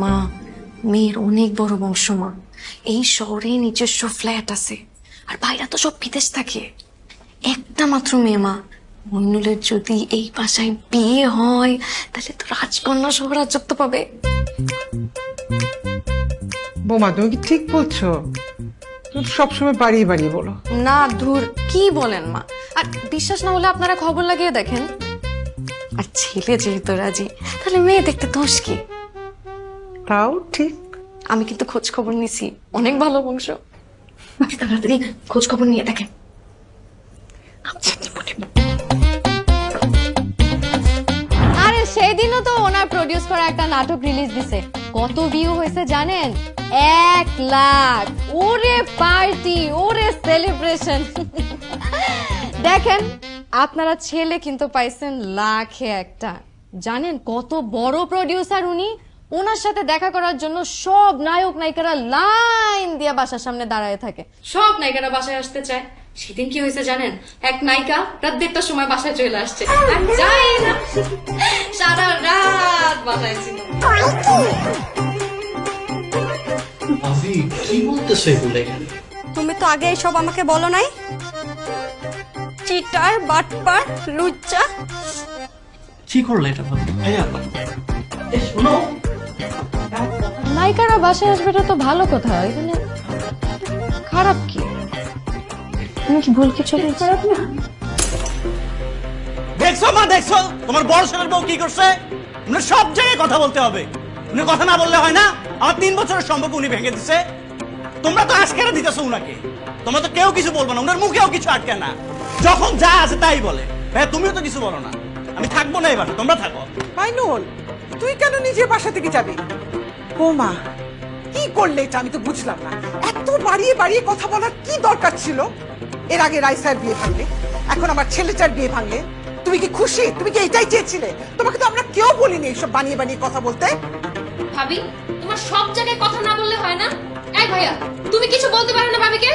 মা, মেয়ের অনেক বড় বংশ মা। এই শহরে নিজস্ব ফ্ল্যাট আছে, আর ভাইরা তো সব বিদেশ থাকে। একটা মাত্র মেয়ে মা। মইনুলের যদি এই বাসায় বিয়ে হয় তাহলে তো রাজকন্যা সহ রাজত্ব পাবে। বোমা, তুমি কি ঠিক বলছো? তুমি সবসময় বাড়িয়ে বাড়িয়ে বলো। না ধুর, কি বলেন মা? আর বিশ্বাস না হলে আপনারা খবর লাগিয়ে দেখেন। আর ছেলে যেহেতু রাজি, তাহলে মেয়ে দেখতে দোষ কি? তাও ঠিক। আমি কিন্তু খোঁজ খবর নিছি, অনেক ভালো বংশ। তাড়াতাড়ি খোঁজ খবর নিয়ে দেখেন। আরে সেদিনও তো ওনার প্রডিউস করা একটা নাটক রিলিজ দিছে, কত ভিউ হয়েছে জানেন? 1 লাখ। ওরে পার্টি, ওরে সেলিব্রেশন। দেখেন, আপনারা ছেলে কিন্তু পাইছেন লাখে একটা। জানেন কত বড় প্রডিউসার উনি? ওনার সাথে দেখা করার জন্য সব নায়ক নায়িকারা লাইন দিয়ে বাসার সামনে দাঁড়ায় থাকে। সব নায়িকারা বাসায় আসতে চায়। সেদিন কি হয়েছে জানেন? এক নায়িকা রাত 1:30টার সময় বাসায় চলে আসছে, আর যাই না, সারা রাত বাসায় ছিল। ভাবি কি বলতেছো এগুলো এখানে? তুমি তো আগে এসব আমাকে বলো নাই? চিটার, বাটপার, লুচ্চা। কি করলে এটা ভাবি? ভাইয়া শোনো, নায়িকারা বাসায় আসবে, এটা তো ভালো কথা। এখানে খারাপ কি? তুমি কি ভুল কিছু খারাপ না? দেখছো মা, দেখছো তোমার বড় ছেলের বউ কি করছে? উনি সব জায়গায় কথা বলতে হবে। উনি কথা না বললে হয় না? আমার 3 বছরের সম্পর্ক উনি ভেঙে দিছে। তোমরা তো আজকেরা দিতেছো উনাকে। তোমরা তো কেউ কিছু বলবো না, উনার মুখেও কিছু আটকে না। যখন যা আছে তাই বলে। ভাই তুমিও তো কিছু বলো না। আমি থাকবো না এবার, তোমরা থাকো। মাইনুল, তুই কেন নিজের বাসা থেকে যাবি? বোমা, কি করলে এটা? আমি তো বুঝলাম না। এত বাড়িয়ে বাড়িয়ে কথা বলার কি দরকার ছিল? এর আগে রাইসার বিয়ে ভাঙলে, এখন আমার ছেলেটার বিয়ে ভাঙলে। তুমি কি খুশি? তুমি কি এটাই চেয়েছিলে? তোমাকে তো আমরা কেউ বলিনি এইসব বানিয়ে বানিয়ে কথা বলতে। ভাবি, তোমার সব জায়গায় কথা না বললে হয় না? এই ভাইয়া, তুমি কিছু বলতে পারো না ভাবিকে?